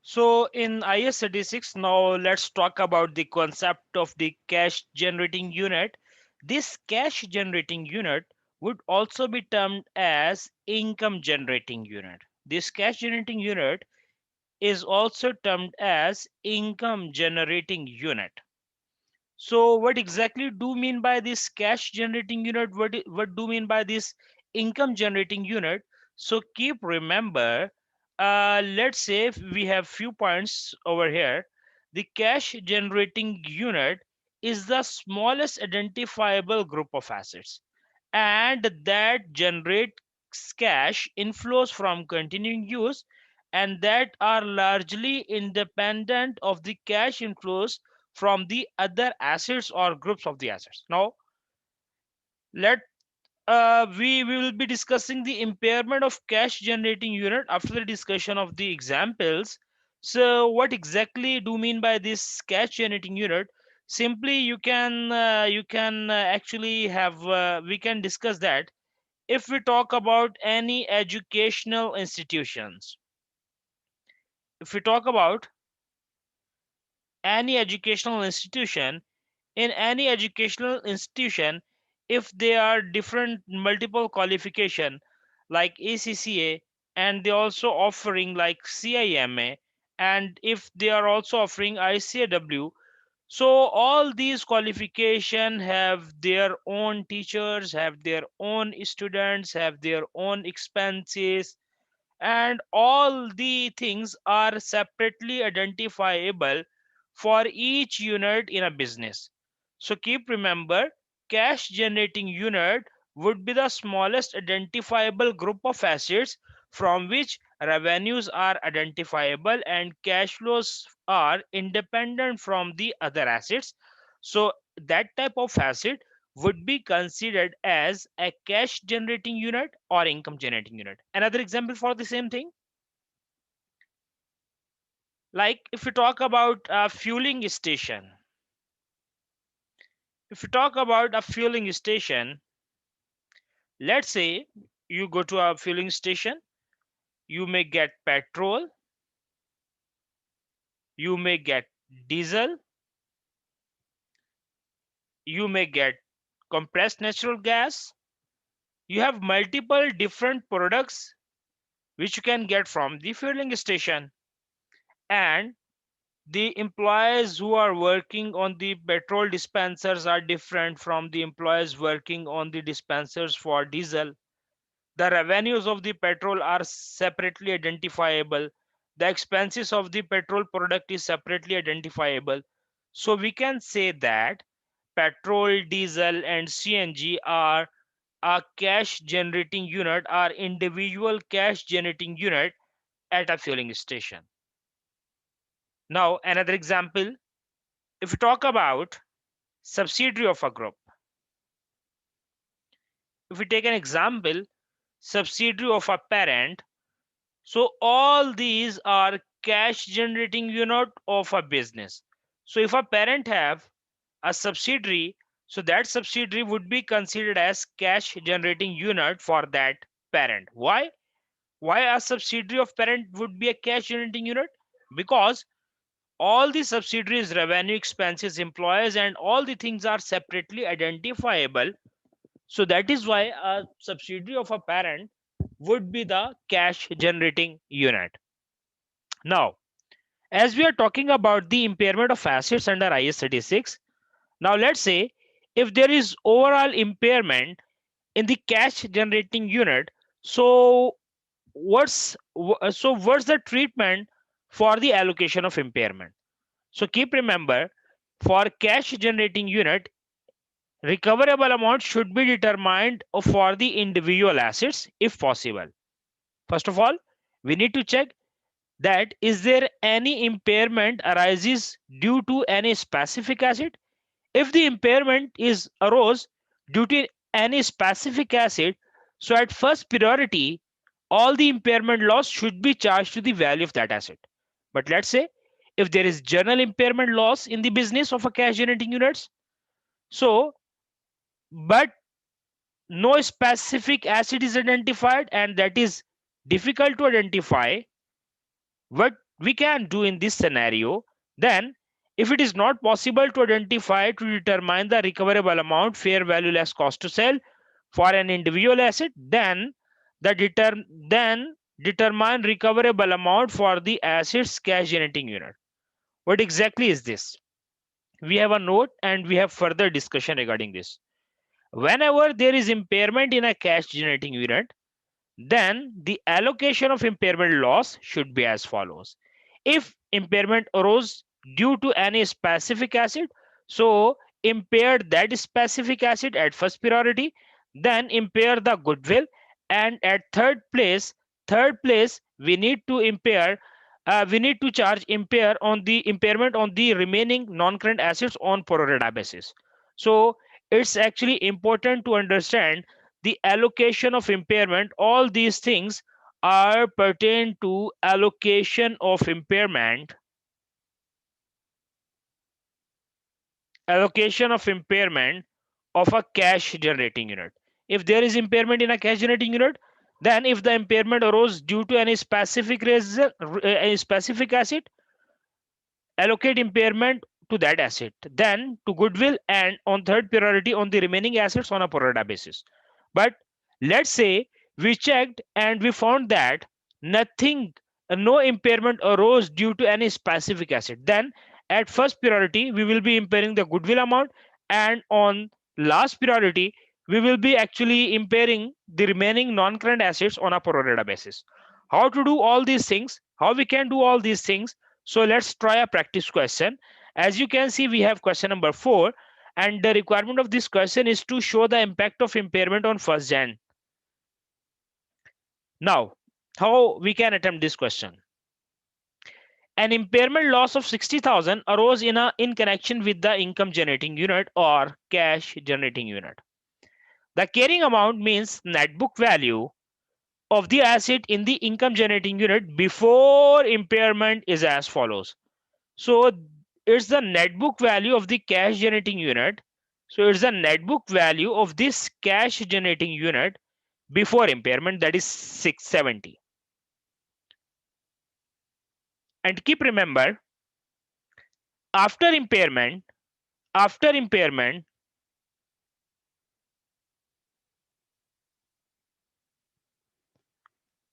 So in IS 36, now let's talk about the concept of the cash generating unit. This cash generating unit would also be termed as income generating unit. This cash generating unit is also termed as income generating unit. So what exactly do mean by this cash generating unit? What do mean by this income generating unit? So keep remember, let's say if we have few points over here. The cash generating unit is the smallest identifiable group of assets and that generates cash inflows from continuing use and that are largely independent of the cash inflows from the other assets or groups of the assets. Now, let we will be discussing the impairment of cash generating unit after the discussion of the examples. So, what exactly do you mean by this cash generating unit? Simply, you can actually have we can discuss that if we talk about any educational institutions. If we talk about any educational institution, in any educational institution, if they are different multiple qualification like ACCA and they also offering like CIMA, and if they are also offering ICAW, so all these qualification have their own teachers, have their own students, have their own expenses, and all the things are separately identifiable for each unit in a business. So keep remember, cash generating unit would be the smallest identifiable group of assets from which revenues are identifiable and cash flows are independent from the other assets. So that type of asset would be considered as a cash generating unit or income generating unit. Another example for the same thing, like if we talk about a fueling station, if you talk about a fueling station, let's say you go to a fueling station, you may get petrol, you may get diesel, you may get compressed natural gas. You have multiple different products which you can get from the fueling station, and the employees who are working on the petrol dispensers are different from the employees working on the dispensers for diesel. The revenues of the petrol are separately identifiable. The expenses of the petrol product is separately identifiable. So we can say that petrol, diesel, and CNG are a cash generating unit, are individual cash generating unit at a fueling station. Now, another example, if we talk about subsidiary of a group, if we take an example, subsidiary of a parent, so all these are cash generating unit of a business. So if a parent have a subsidiary, so that subsidiary would be considered as cash generating unit for that parent. Why a subsidiary of parent would be a cash generating unit? Because all the subsidiaries revenue, expenses, employees, and all the things are separately identifiable. So that is why a subsidiary of a parent would be the cash generating unit. Now, as we are talking about the impairment of assets under IS 36, now let's say if there is overall impairment in the cash generating unit, so what's the treatment for the allocation of impairment? So keep remember, for cash generating unit, recoverable amount should be determined for the individual assets if possible. First of all, we need to check that is there any impairment arises due to any specific asset. If the impairment is arose due to any specific asset, so at first priority all the impairment loss should be charged to the value of that asset. But let's say if there is general impairment loss in the business of a cash generating units, so but no specific asset is identified and that is difficult to identify, what we can do in this scenario, then if it is not possible to identify to determine the recoverable amount fair value less cost to sell for an individual asset, then then determine recoverable amount for the asset's cash generating unit. What exactly is this? We have a note and we have further discussion regarding this. Whenever there is impairment in a cash generating unit, then the allocation of impairment loss should be as follows. If impairment arose due to any specific asset, so impair that specific asset at first priority, then impair the goodwill, and at third place, we need to we need to charge impairment on the remaining non-current assets on pro rata basis. So it's actually important to understand the allocation of impairment. All these things are pertain to allocation of impairment of a cash generating unit. If there is impairment in a cash generating unit, then if the impairment arose due to any specific reason, any specific asset, allocate impairment to that asset, then to goodwill, and on third priority on the remaining assets on a pro rata basis. But let's say we checked and we found that nothing, no impairment arose due to any specific asset. Then at first priority, we will be impairing the goodwill amount, and on last priority, we will be actually impairing the remaining non-current assets on a pro rata basis. How to do all these things? How we can do all these things? So let's try a practice question. As you can see, we have question number 4, and the requirement of this question is to show the impact of impairment on first Jan. Now, how we can attempt this question? An impairment loss of 60,000 arose in connection with the income generating unit or cash generating unit. The carrying amount means net book value of the asset in the income generating unit before impairment is as follows. So it's the net book value of the cash generating unit. So it's the net book value of this cash generating unit before impairment, that is 670. And keep remember, after impairment, after impairment,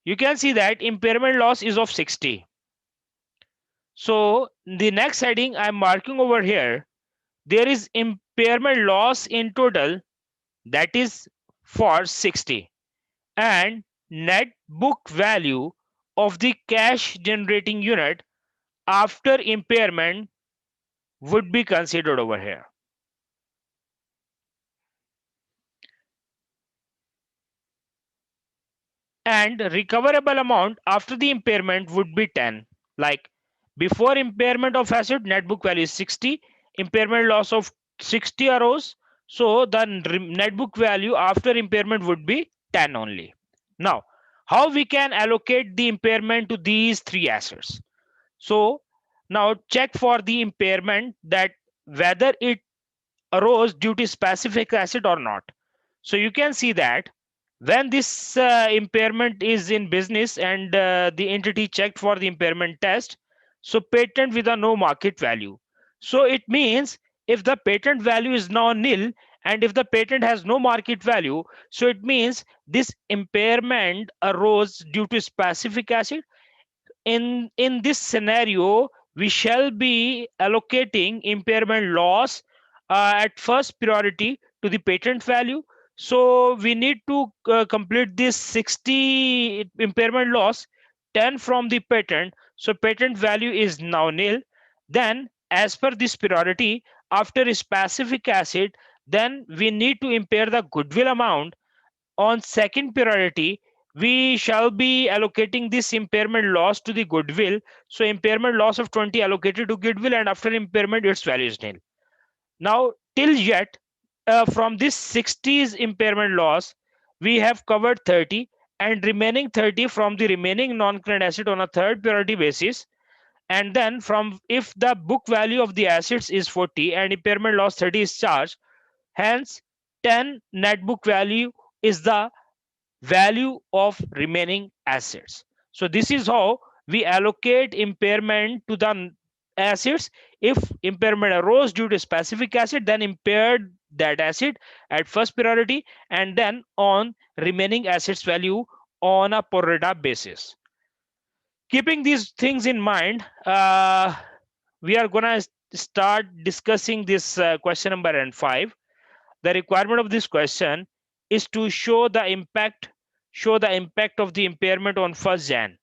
you can see that impairment loss is of 60. So the next heading I'm marking over here, there is impairment loss in total, that is for 60, and net book value of the cash generating unit after impairment would be considered over here. And recoverable amount after the impairment would be 10. Like before impairment of asset, net book value is 60, impairment loss of 60 arose, so the net book value after impairment would be 10 only. Now, how we can allocate the impairment to these three assets? So now check for the impairment, that whether it arose due to specific asset or not. So you can see that when this impairment is in business and the entity checked for the impairment test, so patent with a no market value. So it means if the patent value is now nil, and if the patent has no market value, so it means this impairment arose due to specific asset. In this scenario, we shall be allocating impairment loss at first priority to the patent value. So we need to complete this 60 impairment loss, 10 from the patent, so patent value is now nil. Then as per this priority, after a specific asset, then we need to impair the goodwill amount. On second priority, we shall be allocating this impairment loss to the goodwill. So impairment loss of 20 allocated to goodwill, and after impairment its value is nil. Now till yet, from this 60's impairment loss, we have covered 30, and remaining 30 from the remaining non-current asset on a third priority basis. And then from, if the book value of the assets is 40 and impairment loss 30 is charged, hence 10 net book value is the value of remaining assets. So this is how we allocate impairment to the assets. If impairment arose due to specific asset, then impaired that asset at first priority, and then on remaining assets value on a pro rata basis. Keeping these things in mind, we are gonna start discussing this question number and 5. The requirement of this question is to show the impact of the impairment on first Jan.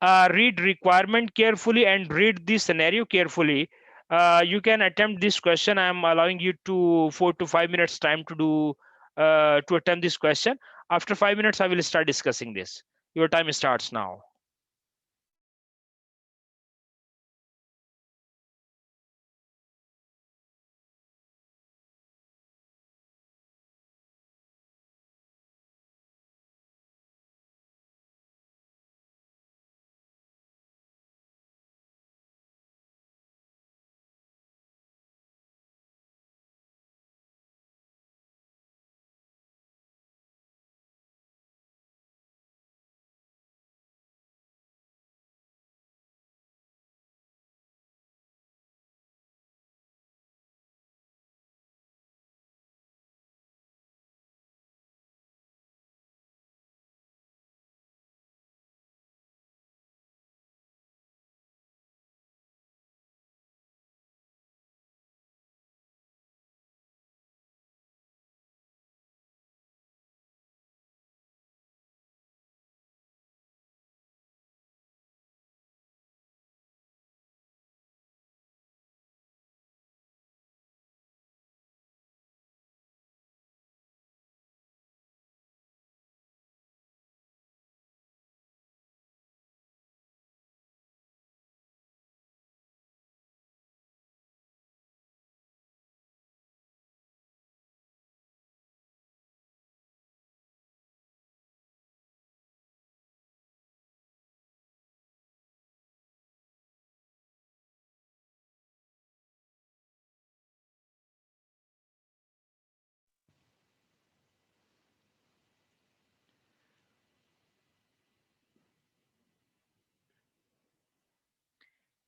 Read requirement carefully and read the scenario carefully. You can attempt this question. I am allowing you to 4 to 5 minutes time to do to attempt this question. After 5 minutes, I will start discussing this. Your time starts now.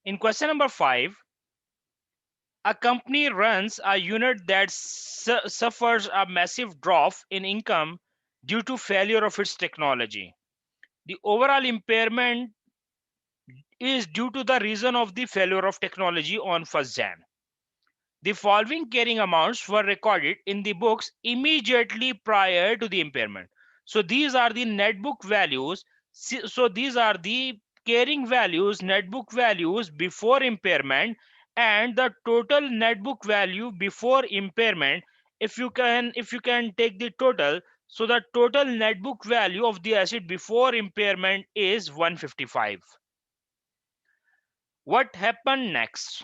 In question number 5, a company runs a unit that suffers a massive drop in income due to failure of its technology. The overall impairment is due to the reason of the failure of technology on 1st Jan. The following carrying amounts were recorded in the books immediately prior to the impairment. So these are the net book values. So these are the carrying values, net book values before impairment, and the total net book value before impairment. If you can take the total, so the total net book value of the asset before impairment is 155. What happened next?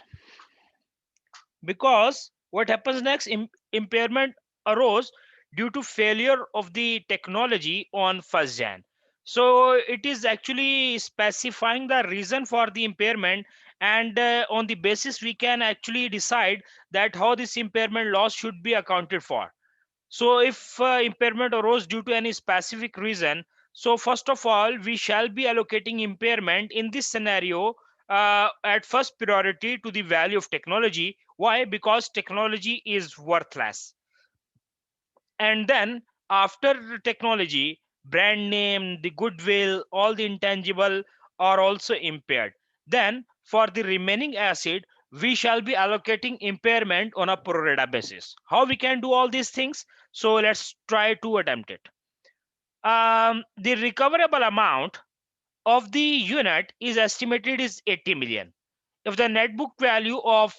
Because what happens next, impairment arose due to failure of the technology on 1st Jan. So it is actually specifying the reason for the impairment, and on the basis we can actually decide that how this impairment loss should be accounted for. So if impairment arose due to any specific reason, so first of all, we shall be allocating impairment in this scenario at first priority to the value of technology. Why? Because technology is worthless. And then after technology, brand name, the goodwill, all the intangible are also impaired. Then for the remaining asset, we shall be allocating impairment on a pro rata basis. How we can do all these things? So let's try to attempt it. The recoverable amount of the unit is estimated is 80 million. If the net book value of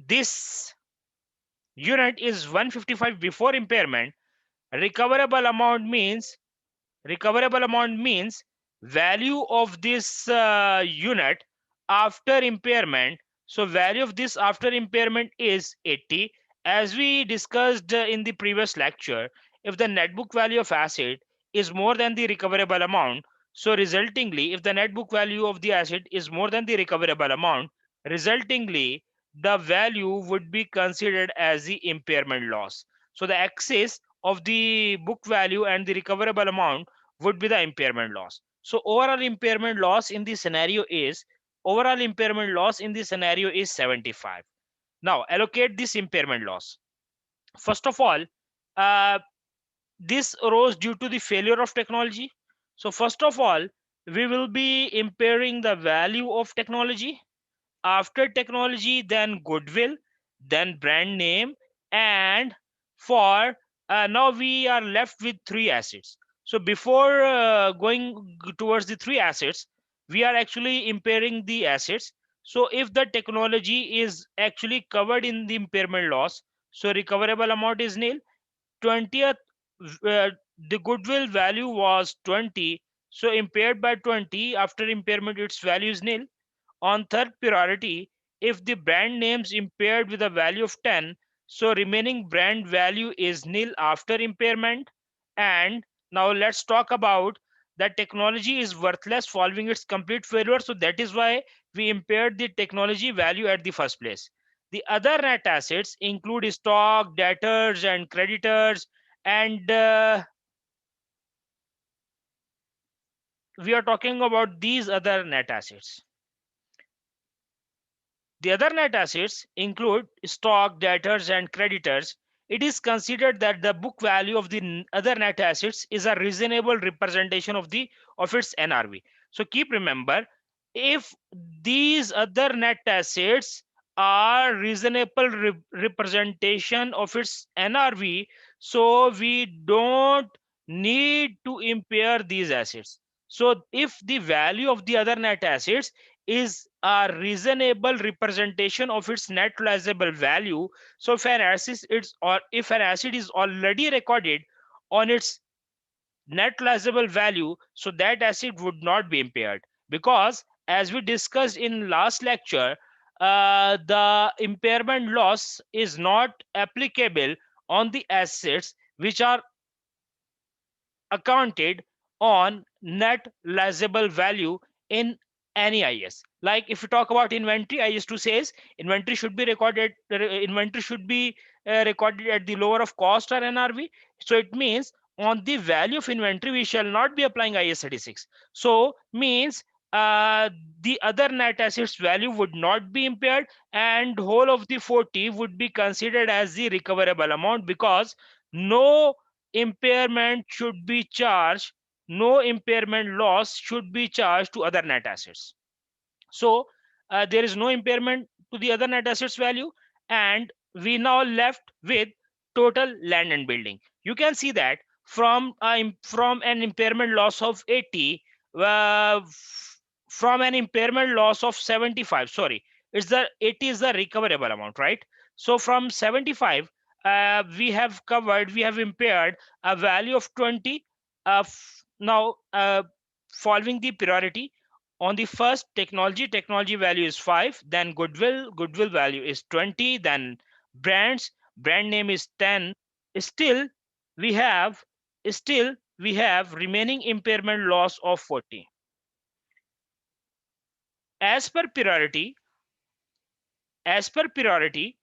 this unit is 155 before impairment, recoverable amount means value of this unit after impairment. So value of this after impairment is 80. As we discussed in the previous lecture, if the net book value of asset is more than the recoverable amount, so resultingly, if the net book value of the asset is more than the recoverable amount, resultingly the value would be considered as the impairment loss. So the excess of the book value and the recoverable amount would be the impairment loss. So overall impairment loss in this scenario is 75. Now allocate this impairment loss. First of all, uh, this arose due to the failure of technology. So first of all, we will be impairing the value of technology. After technology, then goodwill, then brand name, and for now we are left with three assets. So before going towards the three assets, we are actually impairing the assets. So if the technology is actually covered in the impairment loss, so recoverable amount is nil. 20th, the goodwill value was 20, so impaired by 20. After impairment, its value is nil. On third priority, if the brand name's impaired with a value of 10, so remaining brand value is nil after impairment. And now let's talk about that technology is worthless following its complete failure. So that is why we impaired the technology value at the first place. The other net assets include stock, debtors, and creditors. And we are talking about these other net assets. The other net assets include stock, debtors, and creditors. It is considered that the book value of the other net assets is a reasonable representation of its NRV. So keep remember, if these other net assets are reasonable representation of its NRV, so we don't need to impair these assets. So if the value of the other net assets is a reasonable representation of its net realizable value, so if an asset is already recorded on its net realizable value, so that asset would not be impaired, because as we discussed in last lecture, the impairment loss is not applicable on the assets which are accounted on net realizable value in any IS. Like if you talk about inventory, I used to says inventory should be recorded at the lower of cost or NRV. So it means on the value of inventory we shall not be applying IS 36. So means the other net assets value would not be impaired, and whole of the 40 would be considered as the recoverable amount, because no impairment should be charged, no impairment loss should be charged to other net assets. So there is no impairment to the other net assets value, and we now left with total land and building. You can see that from an impairment loss of 80, from an impairment loss of 75, sorry, it's the 80 is the recoverable amount, right? So from 75, we have impaired a value of 20. Now following the priority, on the first technology value is 5, then goodwill value is 20, then brand name is 10. Still we have still we have remaining impairment loss of 40. As per priority as per priority,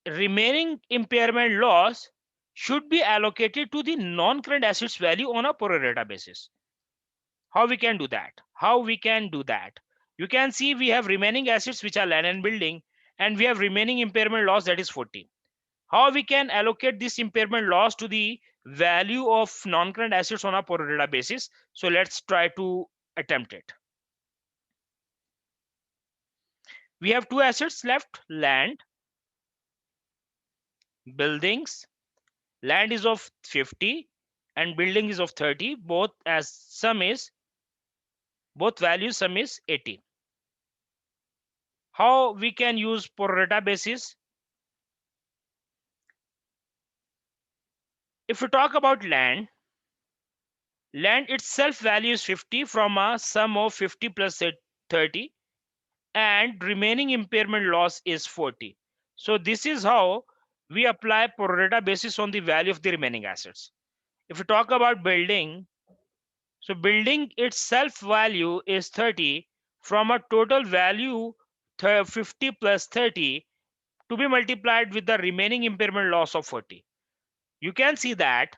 remaining impairment loss should be allocated to the non-current assets value on a pro rata basis. How we can do that? You can see we have remaining assets which are land and building, and we have remaining impairment loss, that is 40. How we can allocate this impairment loss to the value of non-current assets on a pro rata basis? So let's try to attempt it. We have two assets left: land, buildings. Land is of 50 and building is of 30. Both values sum is 80. How we can use pro rata basis? If we talk about land itself value is 50 from a sum of 50 plus 30, and remaining impairment loss is 40. So this is how we apply pro rata basis on the value of the remaining assets. If we talk about building, so building itself value is 30 from a total value 50 plus 30 to be multiplied with the remaining impairment loss of 40. You can see that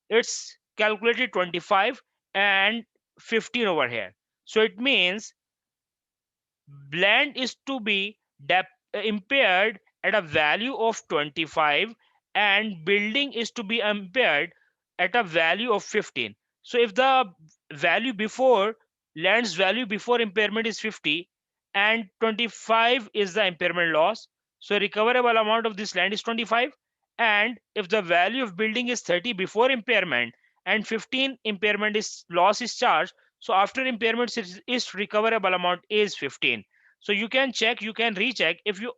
it's calculated 25, and 15 over here. So it means land is to be impaired at a value of 25, and building is to be impaired at a value of 15. So if the value before land's value before impairment is 50 and 25 is the impairment loss, so recoverable amount of this land is 25. And if the value of building is 30 before impairment and 15 impairment is loss is charged, so after impairment is recoverable amount is 15. So you can check, you can recheck. If you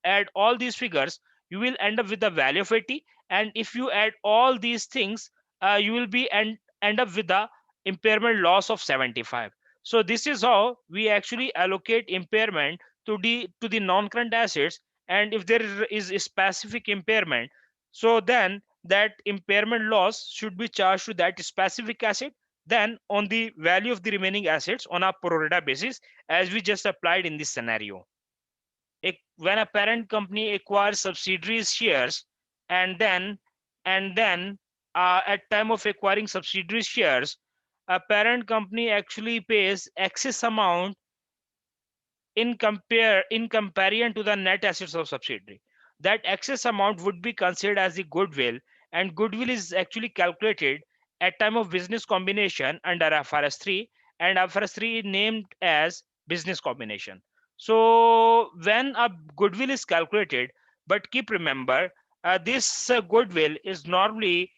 add all these figures, you will end up with the value of 80. And if you add all these things, you will be end up with the impairment loss of 75. So this is how we actually allocate impairment to the non-current assets. And if there is a specific impairment, so then that impairment loss should be charged to that specific asset, then on the value of the remaining assets on a pro rata basis, as we just applied in this scenario. When a parent company acquires subsidiaries shares, and then at time of acquiring subsidiary shares, a parent company actually pays excess amount in comparison to the net assets of subsidiary. That excess amount would be considered as the goodwill, and goodwill is actually calculated at time of business combination under FRS 3, and FRS 3 named as business combination. So when a goodwill is calculated, but keep remember, this goodwill is normally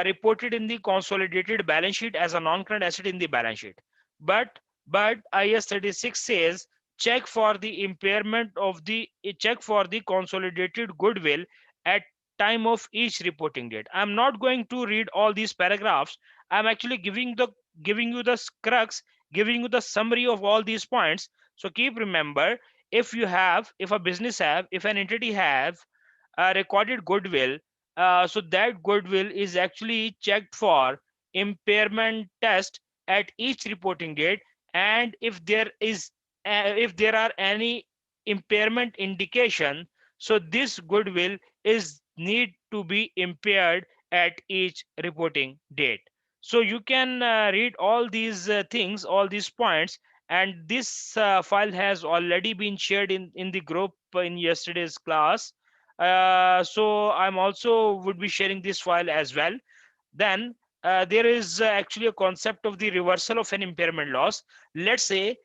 reported in the consolidated balance sheet as a non-current asset in the balance sheet. But IS 36 says check for the impairment of the check for the consolidated goodwill at time of each reporting date. I'm not going to read all these paragraphs. I'm actually giving you the crux, giving you the summary of all these points. So keep remember, if a business have, if an entity have recorded goodwill, so that goodwill is actually checked for impairment test at each reporting date. And if there are any impairment indication, so this goodwill is need to be impaired at each reporting date. So you can read all these things, all these points. And this file has already been shared in the group in yesterday's class. So I'm also would be sharing this file as well. Then there is actually a concept of the reversal of an impairment loss. Let's say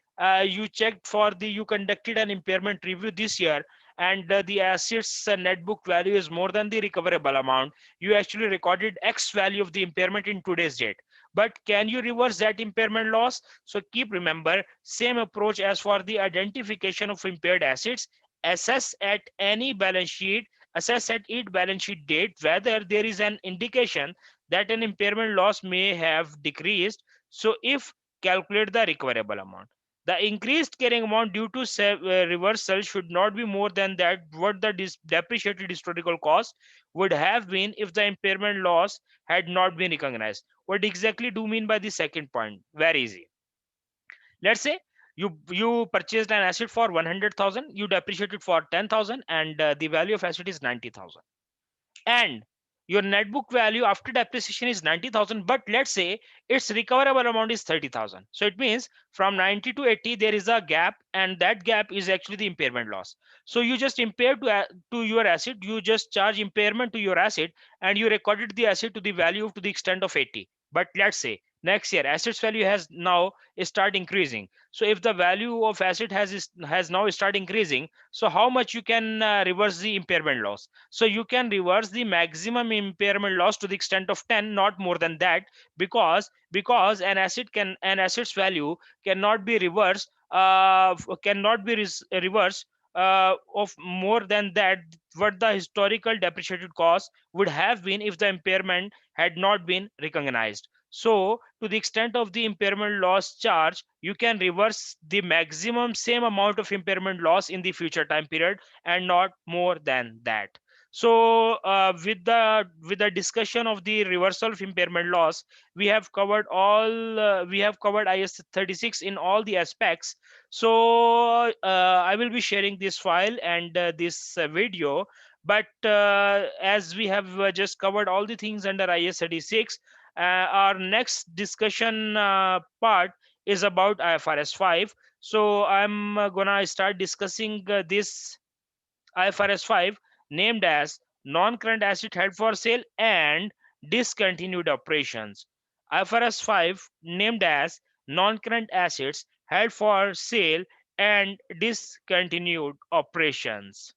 you conducted an impairment review this year, and the assets net book value is more than the recoverable amount. You actually recorded X value of the impairment in today's date. But can you reverse that impairment loss? So keep remember, same approach as for the identification of impaired assets. Assess at any balance sheet, assess at each balance sheet date whether there is an indication that an impairment loss may have decreased. So if calculate the recoverable amount, the increased carrying amount due to reversal should not be more than that what the depreciated historical cost would have been if the impairment loss had not been recognized. What exactly do you mean by the second point? Very easy. Let's say you purchased an asset for 100,000, you depreciated for 10,000, and the value of asset is 90,000. And your net book value after depreciation is 90,000, but let's say its recoverable amount is 30,000. So it means from 90 to 80 there is a gap, and that gap is actually the impairment loss. So you just impaired to your asset, you just charge impairment to your asset, and you recorded the asset to the value to the extent of 80. But let's say next year assets value has now start increasing. So if the value of asset has now start increasing, so how much you can reverse the impairment loss? So you can reverse the maximum impairment loss to the extent of 10, not more than that, because an asset's value cannot be reversed, reversed of more than that what the historical depreciated cost would have been if the impairment had not been recognized. So to the extent of the impairment loss charge, you can reverse the maximum same amount of impairment loss in the future time period, and not more than that. So with the discussion of the reversal of impairment loss, we have covered IS 36 in all the aspects. So I will be sharing this file and this video. But as we have just covered all the things under IS 36, Our next discussion part is about IFRS 5. So I'm gonna start discussing this IFRS 5, named as non-current asset held for sale and discontinued operations. IFRS 5, named as non-current assets held for sale and discontinued operations.